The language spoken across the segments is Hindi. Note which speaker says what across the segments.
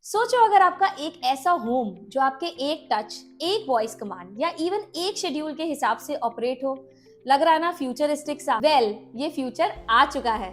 Speaker 1: सोचो अगर आपका एक ऐसा होम जो आपके एक टच, एक वॉइस कमांड या इवन एक शेड्यूल के हिसाब से ऑपरेट हो। लग रहा है ना फ्यूचरिस्टिक सा? ये फ्यूचर आ चुका है।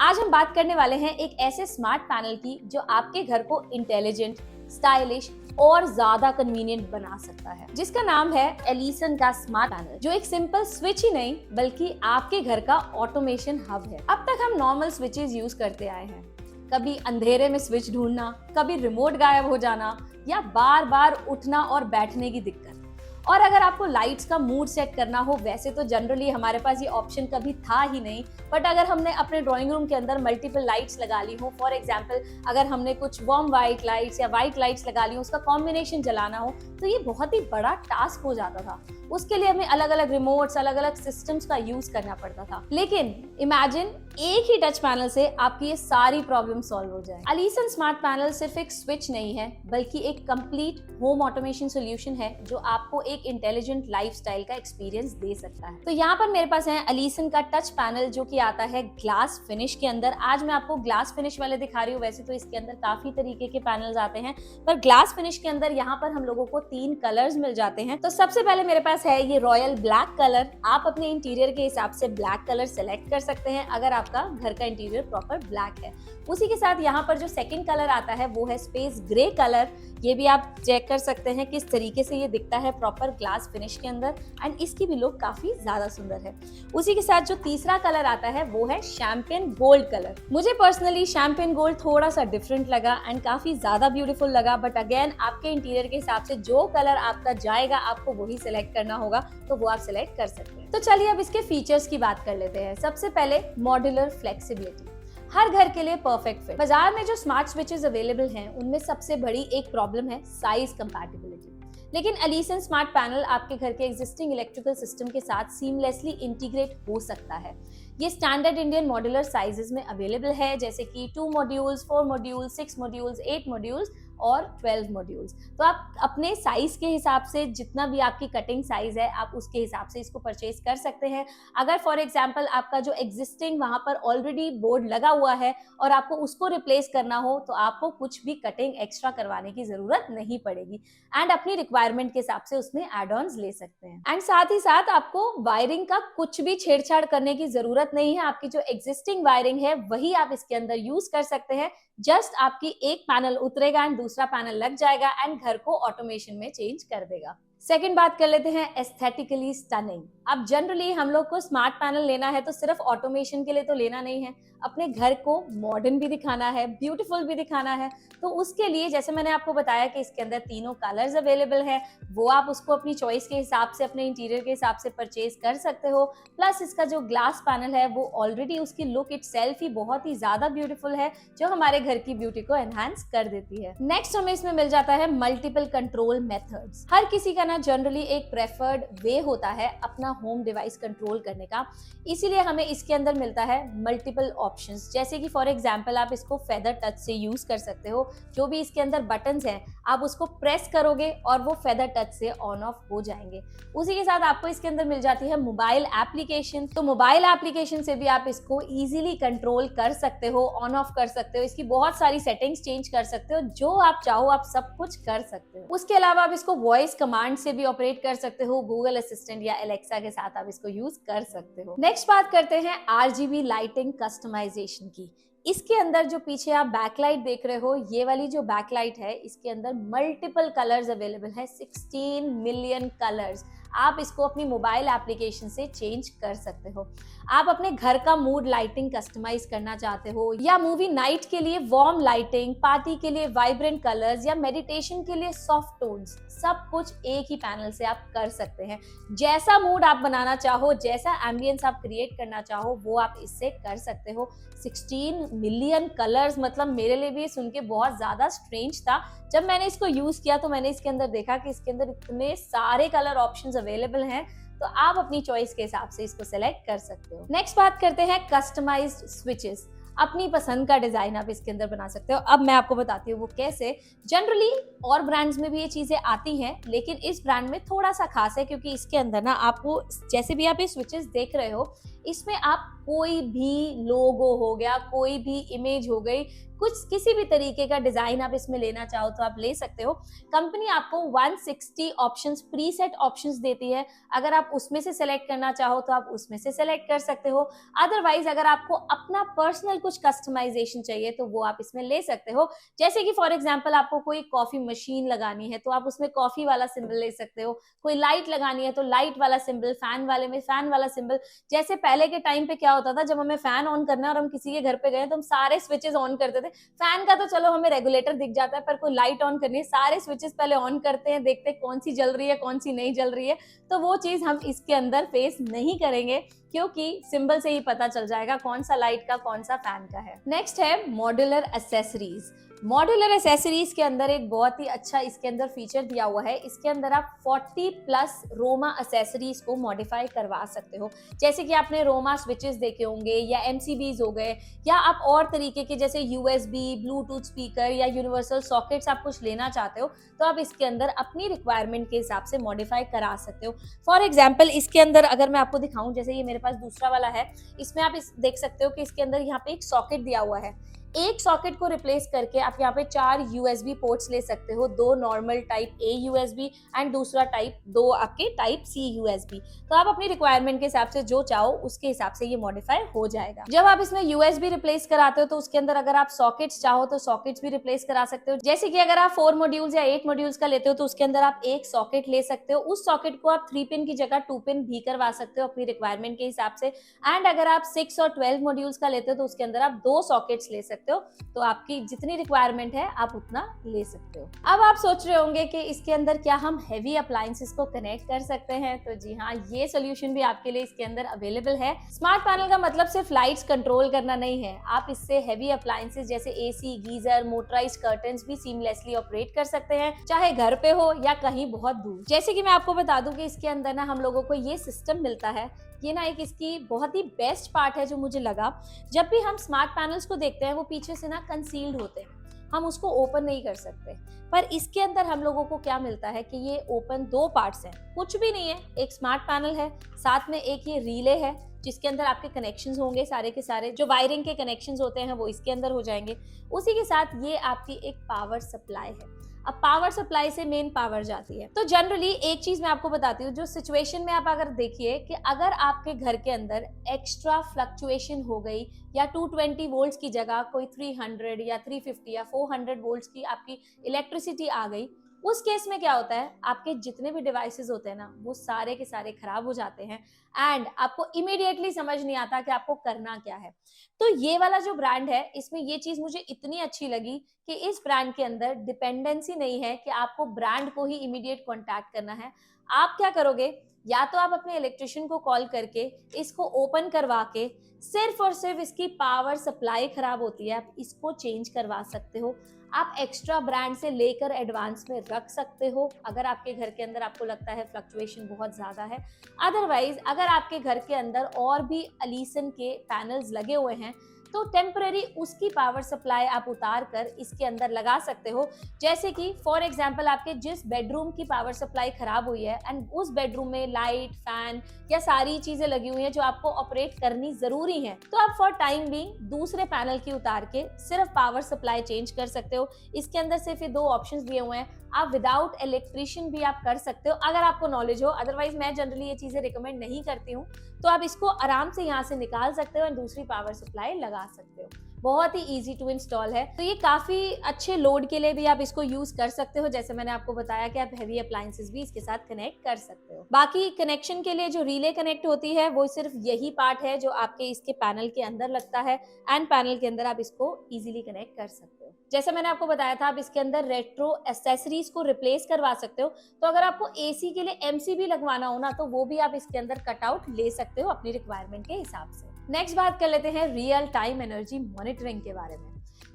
Speaker 1: आज हम बात करने वाले हैं एक ऐसे स्मार्ट पैनल की जो आपके घर को इंटेलिजेंट, स्टाइलिश और ज्यादा कन्वीनियंट बना सकता है, जिसका नाम है एलिसन का स्मार्ट पैनल, जो एक सिंपल स्विच ही नहीं बल्कि आपके घर का ऑटोमेशन हब है। अब तक हम नॉर्मल स्विचेस यूज करते आए हैं, कभी अंधेरे में स्विच ढूंढना, कभी रिमोट गायब हो जाना या बार बार उठना और बैठने की दिक्कत। और अगर आपको लाइट्स का मूड सेट करना हो, वैसे तो जनरली हमारे पास ये ऑप्शन कभी था ही नहीं, बट अगर हमने अपने ड्राइंग रूम के अंदर मल्टीपल लाइट्स लगा ली हो, फॉर एग्जांपल अगर हमने कुछ वार्म वाइट लाइट्स या वाइट लाइट्स लगा ली हो, उसका कॉम्बिनेशन जलाना हो, तो ये बहुत ही बड़ा टास्क हो जाता था। उसके लिए हमें अलग अलग रिमोट्स, अलग अलग सिस्टम्स का यूज करना पड़ता था। लेकिन इमेजिन एक ही टच पैनल से आपकी ये सारी प्रॉब्लम सॉल्व हो जाए। एलिसन स्मार्ट पैनल सिर्फ एक स्विच नहीं है, बल्कि एक कंप्लीट होम ऑटोमेशन सॉल्यूशन है जो आपको एक इंटेलिजेंट लाइफस्टाइल का एक्सपीरियंस दे सकता है। तो यहाँ पर मेरे पास है एलिसन का टच पैनल, जो कि आता है ग्लास फिनिश के अंदर। आज मैं आपको ग्लास फिनिश वाले दिखा रही हूँ, वैसे तो इसके अंदर काफी तरीके के पैनल्स आते हैं, पर ग्लास फिनिश के अंदर यहाँ पर हम लोगों को 3 कलर्स मिल जाते हैं। तो सबसे पहले मेरे पास है ये रॉयल ब्लैक कलर। आप अपने इंटीरियर के हिसाब से ब्लैक कलर सेलेक्ट कर सकते हैं अगर आपका घर का इंटीरियर प्रॉपर ब्लैक है। उसी के साथ यहाँ पर जो सेकंड कलर आता है वो है स्पेस ग्रे कलर। ये भी आप चेक कर सकते हैं किस तरीके से ये दिखता है प्रॉपर ग्लास फिनिश के अंदर, एंड इसकी भी लुक काफी ज्यादा सुंदर है। उसी के साथ जो तीसरा कलर आता है वो है शैंपेन गोल्ड कलर। मुझे पर्सनली शैंपेन गोल्ड थोड़ा सा डिफरेंट लगा एंड काफी ज्यादा ब्यूटीफुल लगा, बट अगेन आपके इंटीरियर के हिसाब से जो कलर आपका जाएगा आपको वही सिलेक्ट करना होगा, तो वो आप सिलेक्ट कर सकते हैं। तो चलिए अब इसके फीचर्स की बात कर लेते हैं। सबसे पहले मॉड्यूलर फ्लेक्सिबिलिटी, हर घर के लिए परफेक्ट फिट। बाजार में जो स्मार्ट स्विचेस अवेलेबल हैं उनमें सबसे बड़ी एक प्रॉब्लम है साइज कंपैटिबिलिटी, लेकिन एलिसन स्मार्ट पैनल आपके घर के एग्जिस्टिंग इलेक्ट्रिकल सिस्टम के साथ सीमलेसली इंटीग्रेट हो सकता है। ये स्टैंडर्ड इंडियन मॉड्यूलर साइजेस में अवेलेबल है, जैसे कि 2 मॉड्यूल्स, 4 मॉड्यूल्स, 6 मॉड्यूल्स, 8 मॉड्यूल्स और 12 मॉड्यूल्स। तो आप अपने साइज के हिसाब से, जितना भी आपकी कटिंग साइज है, आप उसके हिसाब से इसको परचेज कर सकते हैं। अगर फॉर एग्जांपल आपका जो एग्जिस्टिंग वहां पर ऑलरेडी बोर्ड लगा हुआ है और आपको उसको रिप्लेस करना हो, तो आपको कुछ भी कटिंग एक्स्ट्रा करवाने की जरूरत नहीं पड़ेगी, एंड अपनी रिक्वायरमेंट के हिसाब से उसमें एड ऑन्स ले सकते हैं। एंड साथ ही साथ आपको वायरिंग का कुछ भी छेड़छाड़ करने की जरूरत नहीं है। आपकी जो एग्जिस्टिंग वायरिंग है वही आप इसके अंदर यूज कर सकते हैं। जस्ट आपकी एक पैनल उतरेगा एंड दूसरा पैनल लग जाएगा एंड घर को ऑटोमेशन में चेंज कर देगा। सेकंड बात कर लेते हैं एस्थेटिकली स्टनिंग। अब जनरली हम लोग को स्मार्ट पैनल लेना है तो सिर्फ ऑटोमेशन के लिए तो लेना नहीं है, अपने घर को मॉडर्न भी दिखाना है, ब्यूटीफुल भी दिखाना है। तो उसके लिए जैसे मैंने आपको बताया कि इसके अंदर तीनों कलर्स अवेलेबल है, वो आप उसको अपनी चॉइस के हिसाब से, अपने इंटीरियर के हिसाब से परचेज कर सकते हो। प्लस इसका जो ग्लास पैनल है वो ऑलरेडी उसकी लुक इटसेल्फ ही बहुत ही ज्यादा ब्यूटीफुल है, जो हमारे घर की ब्यूटी को एनहांस कर देती है। नेक्स्ट हमें इसमें मिल जाता है मल्टीपल कंट्रोल मेथड्स। हर किसी का ना जनरली एक प्रेफर्ड वे होता है अपना होम डिवाइस कंट्रोल करने का, इसीलिए हमें इसके अंदर मिलता है मल्टीपल ऑप्शंस। जैसे कि फॉर एग्जांपल आप इसको फेदर टच से यूज कर सकते हो। जो भी इसके अंदर बटन्स हैं आप उसको प्रेस करोगे और वो फेदर टच से ऑन ऑफ हो जाएंगे। उसी के साथ आपको इसके अंदर मिल जाती है मोबाइल एप्लीकेशन। तो मोबाइल एप्लीकेशन से भी आप इसको इजीली कंट्रोल कर सकते हो, ऑन ऑफ कर सकते हो, इसकी बहुत सारी सेटिंग्स चेंज कर सकते हो, जो आप चाहो आप सब कुछ कर सकते हो। उसके अलावा आप इसको वॉइस कमांड से भी ऑपरेट कर सकते हो, गूगल असिस्टेंट या एलेक्सा के साथ आप इसको यूज कर सकते हो। नेक्स्ट बात करते हैं RGB लाइटिंग कस्टमाइजेशन की। इसके अंदर जो पीछे आप बैकलाइट देख रहे हो, ये वाली जो बैकलाइट है, इसके अंदर मल्टीपल कलर्स अवेलेबल है, 16 मिलियन कलर्स। आप इसको अपनी मोबाइल एप्लीकेशन से चेंज कर सकते हो। आप अपने घर का मूड लाइटिंग कस्टमाइज करना चाहते हो, या मूवी नाइट के लिए वार्म लाइटिंग, पार्टी के लिए वाइब्रेंट कलर्स, या मेडिटेशन के लिए सॉफ्ट टोन्स, सब कुछ एक ही पैनल से आप कर सकते हैं। जैसा मूड आप बनाना चाहो, जैसा एम्बियंस आप क्रिएट करना चाहो, वो आप इससे कर सकते हो। 16 मिलियन कलर्स, मतलब मेरे लिए भी सुन के बहुत ज्यादा स्ट्रेंज था। जब मैंने इसको यूज किया तो मैंने इसके अंदर देखा कि इसके अंदर इतने सारे कलर ऑप्शंस अवेलेबल हैं, तो आप अपनी चॉइस के हिसाब से इसको सेलेक्ट कर सकते हो। नेक्स्ट बात करते हैं कस्टमाइज्ड स्विचेस। अपनी पसंद का डिजाइन आप इसके अंदर बना सकते हो। अब मैं आपको बताती हूँ वो कैसे। जनरली और ब्रांड्स में भी ये चीजें आती हैं, लेकिन इस ब्रांड में थोड़ा सा खास है क्योंकि इसके अंदर ना आपको, जैसे भी आप ये स्विचेस देख रहे हो, इसमें आप कोई भी लोगो हो गया, कोई भी इमेज हो गई, कुछ किसी भी तरीके का डिजाइन आप इसमें लेना चाहो तो आप ले सकते हो। कंपनी आपको 160 ऑप्शंस, प्रीसेट ऑप्शंस देती है। अगर आप उसमें से सेलेक्ट करना चाहो तो आप उसमें से सेलेक्ट कर सकते हो। अदरवाइज अगर आपको अपना पर्सनल कुछ कस्टमाइजेशन चाहिए तो वो आप इसमें ले सकते हो। जैसे कि फॉर एग्जांपल आपको कोई कॉफी मशीन लगानी है तो आप उसमें कॉफी वाला सिंबल ले सकते हो। कोई लाइट लगानी है तो लाइट वाला सिंबल, फैन वाले में फैन वाला सिंबल। जैसे पहले के टाइम पे क्या होता था, जब हमें फैन ऑन करना है और हम किसी के घर पे गए तो हम सारे स्विचेस ऑन करते थे। फैन का तो चलो हमें रेगुलेटर दिख जाता है, पर कोई लाइट ऑन करनी है, सारे स्विचेस पहले ऑन करते हैं, देखते हैं कौन सी जल रही है कौन सी नहीं जल रही है। तो वो चीज हम इसके अंदर फेस नहीं करेंगे क्योंकि सिंबल से ही पता चल जाएगा कौन सा लाइट का कौन सा फैन का है। नेक्स्ट है मॉड्यूलर एसेसरीज। मॉड्यूलर एसेसरीज के अंदर एक बहुत ही अच्छा इसके अंदर फीचर दिया हुआ है। इसके अंदर आप 40 प्लस रोमा एसेसरीज को मॉडिफाई करवा सकते हो। जैसे कि आपने रोमा स्विचेस देखे होंगे या एमसीबीज हो गए, या आप और तरीके के जैसे यूएसबी, ब्लूटूथ स्पीकर या यूनिवर्सल सॉकेट्स आप कुछ लेना चाहते हो तो आप इसके अंदर अपनी रिक्वायरमेंट के हिसाब से मॉडिफाई करा सकते हो। फॉर एग्जाम्पल इसके अंदर अगर मैं आपको दिखाऊं, जैसे ये मेरे पास दूसरा वाला है, इसमें आप इस देख सकते हो कि इसके अंदर यहाँ पे एक सॉकेट दिया हुआ है। एक सॉकेट को रिप्लेस करके आप यहाँ पे 4 यूएसबी पोर्ट्स ले सकते हो, 2 normal type A USB and दूसरा टाइप 2 आपके टाइप सी यूएसबी। तो आप अपनी रिक्वायरमेंट के हिसाब से जो चाहो उसके हिसाब से ये मॉडिफाई हो जाएगा। जब आप इसमें यूएसबी रिप्लेस कराते हो तो उसके अंदर अगर आप सॉकेट्स चाहो तो सॉकेट्स भी रिप्लेस करा सकते हो। जैसे कि अगर आप 4 मॉड्यूल्स या 8 मॉड्यूल्स का लेते हो तो उसके अंदर आप एक सॉकेट ले सकते हो। उस सॉकेट को आप 3 पिन की जगह 2 पिन भी करवा सकते हो अपनी रिक्वायरमेंट के हिसाब से। एंड अगर आप 6 और 12 मॉड्यूल्स का लेते हो तो उसके अंदर आप 2 सॉकेट्स ले सकते हो। तो आपकी जितनी रिक्वायरमेंट है आप उतना ले सकते हो। अब आप सोच रहे होंगे कि इसके अंदर क्या हम हेवी अप्लायंसेस को कनेक्ट कर सकते हैं? तो जी हाँ, ये सोल्यूशन भी आपके लिए इसके अंदर अवेलेबल है। स्मार्ट पैनल का मतलब सिर्फ लाइट्स कंट्रोल करना नहीं है, आप इससे हेवी अप्लायंसेस जैसे एसी, गीजर, मोटराइज्ड कर्टन्स भी सीमलेसली ऑपरेट कर सकते हैं, चाहे घर पे हो या कहीं बहुत दूर। जैसे कि मैं आपको बता दूं कि इसके अंदर ना हम लोगों को ये सिस्टम मिलता है। ये ना एक इसकी बहुत ही बेस्ट पार्ट है जो मुझे लगा, जब भी हम स्मार्ट पैनल्स को देखते हैं वो पीछे से ना कंसील्ड होते हैं, हम उसको ओपन नहीं कर सकते। पर इसके अंदर हम लोगों को क्या मिलता है कि ये ओपन 2 पार्ट्स हैं, कुछ भी नहीं है, एक स्मार्ट पैनल है, साथ में एक ये रिले है जिसके अंदर आपके कनेक्शंस होंगे, सारे के सारे जो वायरिंग के कनेक्शंस होते हैं वो इसके अंदर हो जाएंगे। उसी के साथ ये आपकी एक पावर सप्लाई है। अब पावर सप्लाई से मेन पावर जाती है। तो जनरली एक चीज मैं आपको बताती हूँ, जो सिचुएशन में आप अगर देखिए कि अगर आपके घर के अंदर एक्स्ट्रा फ्लक्चुएशन हो गई या 220 वोल्ट्स की जगह कोई 300 या 350 या 400 वोल्ट्स की आपकी इलेक्ट्रिसिटी आ गई, उस केस में क्या होता है, आपके जितने भी डिवाइसेस होते हैं ना वो सारे के सारे खराब हो जाते हैं एंड आपको इमीडिएटली समझ नहीं आता कि आपको करना क्या है। तो ये वाला जो ब्रांड है, इसमें ये चीज मुझे इतनी अच्छी लगी कि इस ब्रांड के अंदर डिपेंडेंसी नहीं है कि आपको ब्रांड को ही इमीडिएट कॉन्टैक्ट करना है। आप क्या करोगे, या तो आप अपने इलेक्ट्रिशियन को कॉल करके इसको ओपन करवा के सिर्फ और सिर्फ इसकी पावर सप्लाई खराब होती है, आप इसको चेंज करवा सकते हो। आप एक्स्ट्रा ब्रांड से लेकर एडवांस में रख सकते हो अगर आपके घर के अंदर आपको लगता है फ्लक्चुएशन बहुत ज़्यादा है। अदरवाइज अगर आपके घर के अंदर और भी एलिसन के पैनल्स लगे हुए हैं तो टेम्पररी उसकी पावर सप्लाई आप उतार कर इसके अंदर लगा सकते हो। जैसे कि फॉर एग्जांपल आपके जिस बेडरूम की पावर सप्लाई खराब हुई है एंड उस बेडरूम में लाइट, फैन या सारी चीजें लगी हुई हैं जो आपको ऑपरेट करनी जरूरी है, तो आप फॉर टाइम भी दूसरे पैनल की उतार के सिर्फ पावर सप्लाई चेंज कर सकते हो। इसके अंदर सिर्फ ये 2 ऑप्शंस दिए हुए हैं, आप विदाउट इलेक्ट्रिशियन भी आप कर सकते हो अगर आपको नॉलेज हो। अदरवाइज मैं जनरली ये चीजें रिकमेंड नहीं करती हूँ। तो आप इसको आराम से यहाँ से निकाल सकते हो और दूसरी पावर सप्लाई लगा सकते हो। बहुत ही इजी टू इंस्टॉल है। तो ये काफी अच्छे लोड के लिए भी आप इसको यूज कर सकते हो। जैसे मैंने आपको बताया कि आप हेवी अप्लायंसेस भी इसके साथ कनेक्ट कर सकते हो। बाकी कनेक्शन के लिए जो रिले कनेक्ट होती है वो सिर्फ यही पार्ट है जो आपके इसके पैनल के अंदर लगता है एंड पैनल के अंदर आप इसको इजीली कनेक्ट कर सकते हो। जैसे मैंने आपको बताया था, आप इसके अंदर रेट्रो एसेसरीज को रिप्लेस करवा सकते हो। तो अगर आपको एसी के लिए एमसीबी लगवाना हो ना तो वो भी आप इसके अंदर कटआउट ले सकते हो अपनी रिक्वायरमेंट के हिसाब से। नेक्स्ट बात कर लेते हैं रियल टाइम एनर्जी मॉनिटरिंग के बारे में।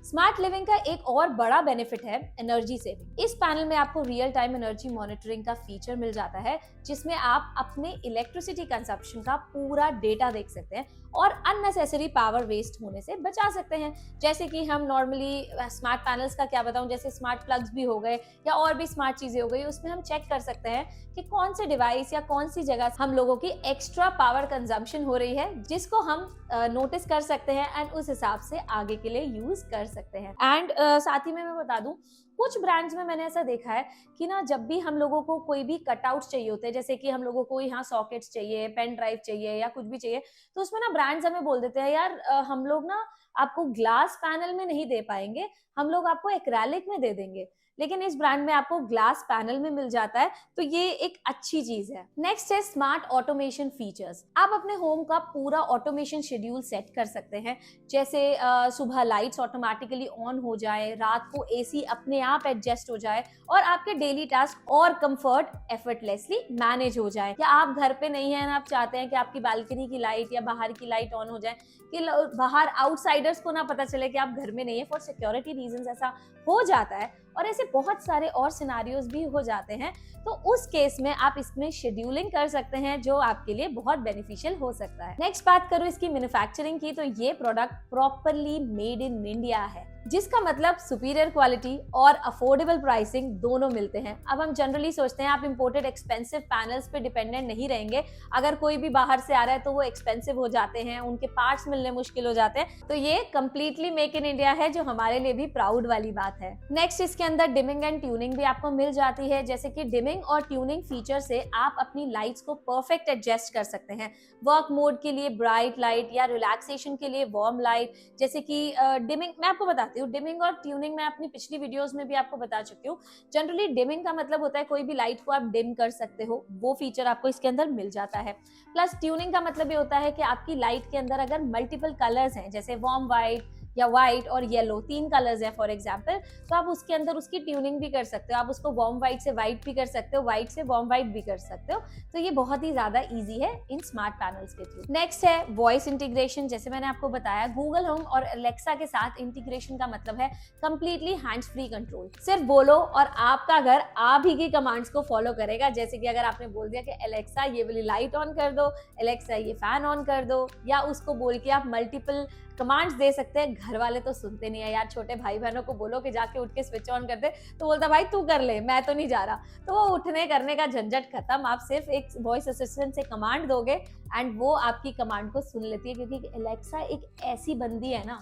Speaker 1: स्मार्ट लिविंग का एक और बड़ा बेनिफिट है एनर्जी सेविंग। इस पैनल में आपको रियल टाइम एनर्जी मॉनिटरिंग का फीचर मिल जाता है, जिसमें आप अपने इलेक्ट्रिसिटी कंजप्शन का पूरा डेटा देख सकते हैं और अननेसेसरी पावर वेस्ट होने से बचा सकते हैं। जैसे कि हम नॉर्मली स्मार्ट पैनल्स का क्या बताऊं, जैसे स्मार्ट प्लग्स भी हो गए या और भी स्मार्ट चीजें हो गई, उसमें हम चेक कर सकते हैं कि कौन से डिवाइस या कौन सी जगह हम लोगों की एक्स्ट्रा पावर कंजम्पशन हो रही है, जिसको हम नोटिस कर सकते हैं एंड उस हिसाब से आगे के लिए यूज कर सकते हैं। एंड साथ ही में मैं बता दूं, कुछ ब्रांड्स में मैंने ऐसा देखा है कि ना, जब भी हम लोगों को कोई भी कटआउट चाहिए होते हैं, जैसे कि हम लोगों को यहाँ सॉकेट्स चाहिए, पेन ड्राइव चाहिए या कुछ भी चाहिए, तो उसमें ना ब्रांड्स हमें बोल देते हैं, यार हम लोग ना आपको ग्लास पैनल में नहीं दे पाएंगे, हम लोग आपको एक्रेलिक में दे देंगे। लेकिन इस ब्रांड में आपको ग्लास पैनल में मिल जाता है, तो ये एक अच्छी चीज है। नेक्स्ट है स्मार्ट ऑटोमेशन फीचर्स। आप अपने होम का पूरा ऑटोमेशन शेड्यूल सेट कर सकते हैं, जैसे सुबह लाइट्स ऑटोमेटिकली ऑन हो जाए, रात को एसी अपने आप एडजस्ट हो जाए और आपके डेली टास्क और कंफर्ट एफर्टलेसली मैनेज हो जाए। या आप घर पे नहीं हैं, आप चाहते हैं कि आपकी बालकनी की लाइट या बाहर की लाइट ऑन हो जाए, कि बाहर आउटसाइडर्स को ना पता चले कि आप घर में नहीं है, फॉर सिक्योरिटी रीजंस ऐसा हो जाता है और ऐसे बहुत सारे और सिनारियोज भी हो जाते हैं। तो उस केस में आप इसमें शेड्यूलिंग कर सकते हैं, जो आपके लिए बहुत बेनिफिशियल हो सकता है। नेक्स्ट बात करूं इसकी मैन्युफैक्चरिंग की, तो ये product properly made in India है, जिसका मतलब सुपीरियर क्वालिटी और अफोर्डेबल प्राइसिंग दोनों मिलते हैं। अब हम जनरली सोचते हैं आप इंपोर्टेड एक्सपेंसिव पैनल्स पे डिपेंडेंट नहीं रहेंगे, अगर कोई भी बाहर से आ रहा है तो वो एक्सपेंसिव हो जाते हैं, उनके पार्ट्स मिलने मुश्किल हो जाते हैं। तो ये कंप्लीटली मेक इन इंडिया है, जो हमारे लिए भी प्राउड वाली बात है। नेक्स्ट इसके अंदर डिमिंग एंड ट्यूनिंग भी आपको मिल जाती है, जैसे कि डिमिंग और ट्यूनिंग फीचर से आप अपनी लाइट्स को परफेक्ट एडजस्ट कर सकते हैं। वर्क मोड के लिए ब्राइट लाइट या रिलैक्सेशन के लिए वार्म लाइट, जैसे कि डिमिंग मैं आपको बताती हूँ। डिमिंग और ट्यूनिंग मैं अपनी पिछली वीडियोस में भी आपको बता चुकी हूँ। जनरली डिमिंग का मतलब होता है कोई भी लाइट को आप डिम कर सकते हो, वो फीचर आपको इसके अंदर मिल जाता है। प्लस ट्यूनिंग का मतलब ये होता है कि आपकी लाइट के अंदर अगर मल्टीपल कलर्स हैं, जैसे वार्म वाइट या व्हाइट और येलो, 3 कलर्स है फॉर एग्जांपल, तो आप उसके अंदर उसकी ट्यूनिंग भी कर सकते हो। आप उसको वार्म व्हाइट से व्हाइट भी कर सकते हो, व्हाइट से वार्म व्हाइट भी कर सकते हो। तो ये बहुत ही ज्यादा इजी है इन स्मार्ट पैनल्स के थ्रू। नेक्स्ट है वॉइस इंटीग्रेशन। जैसे मैंने आपको बताया, गूगल होम और एलेक्सा के साथ इंटीग्रेशन का मतलब है कंप्लीटली हैंड्स फ्री कंट्रोल। सिर्फ बोलो और आपका घर आप ही की कमांड्स को फॉलो करेगा। जैसे कि अगर आपने बोल दिया कि एलेक्सा ये वाली लाइट ऑन कर दो, एलेक्सा ये फैन ऑन कर दो, या उसको बोल के आप मल्टीपल कमांड्स दे सकते हैं। घर वाले तो सुनते नहीं है यार, छोटे भाई बहनों को बोलो कि जाके उठ के स्विच ऑन कर दे, तो बोलता भाई तू कर ले, मैं तो नहीं जा रहा। तो वो उठने करने का झंझट खत्म, आप सिर्फ एक वॉइस असिस्टेंट से कमांड दोगे एंड वो आपकी कमांड को सुन लेती है। क्योंकि एलेक्सा एक ऐसी बंदी है ना,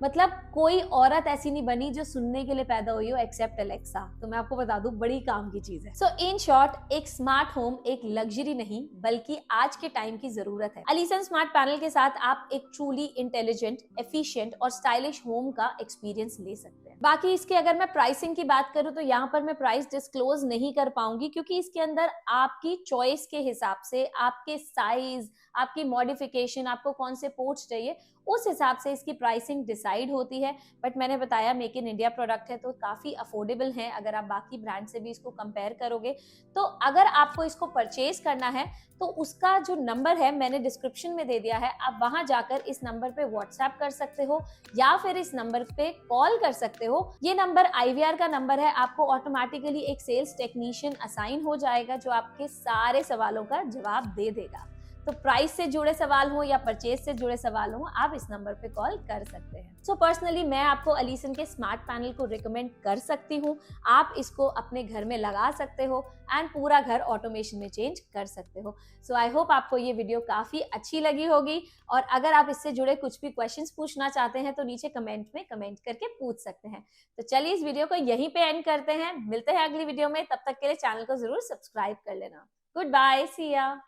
Speaker 1: मतलब कोई औरत ऐसी नहीं बनी जो सुनने के लिए पैदा हुई हो एक्सेप्ट एलेक्सा। तो मैं आपको बता दूं, बड़ी काम की चीज है। सो इन शॉर्ट, एक स्मार्ट होम एक लग्जरी नहीं बल्कि आज के टाइम की जरूरत है। एलिसन स्मार्ट पैनल के साथ आप एक ट्रूली इंटेलिजेंट, एफिशिएंट और स्टाइलिश होम का एक्सपीरियंस ले सकते हैं। बाकी इसके अगर मैं प्राइसिंग की बात करूं तो यहाँ पर मैं प्राइस डिस्क्लोज नहीं कर पाऊंगी, क्योंकि इसके अंदर आपकी चॉइस के हिसाब से, आपके साइज, आपकी मॉडिफिकेशन, आपको कौन से पोर्ट्स चाहिए, उस हिसाब से इसकी प्राइसिंग डिसाइड होती है। बट मैंने बताया मेक इन इंडिया प्रोडक्ट है तो काफी अफोर्डेबल है अगर आप बाकी ब्रांड से भी इसको कंपेयर करोगे। तो अगर आपको इसको परचेज करना है तो उसका जो नंबर है मैंने डिस्क्रिप्शन में दे दिया है, आप वहां जाकर इस नंबर पे व्हाट्सएप कर सकते हो या फिर इस नंबर पे कॉल कर सकते हो। ये नंबर आईवीआर का नंबर है, आपको ऑटोमेटिकली एक सेल्स टेक्नीशियन असाइन हो जाएगा जो आपके सारे सवालों का जवाब दे देगा। तो प्राइस से जुड़े सवाल हो या परचेज से जुड़े सवाल हो, आप इस नंबर पे कॉल कर सकते हैं। सो पर्सनली मैं आपको एलिसन के स्मार्ट पैनल को रिकमेंड कर सकती हूँ। आप इसको अपने घर में लगा सकते हो एंड पूरा घर ऑटोमेशन में चेंज कर सकते हो। सो आई होप आपको ये वीडियो काफी अच्छी लगी होगी, और अगर आप इससे जुड़े कुछ भी क्वेश्चंस पूछना चाहते हैं तो नीचे कमेंट में कमेंट करके पूछ सकते हैं। तो चलिए इस वीडियो को यहीं पे एंड करते हैं, मिलते हैं अगली वीडियो में। तब तक के लिए चैनल को जरूर सब्सक्राइब कर लेना। गुड बाय, सी या।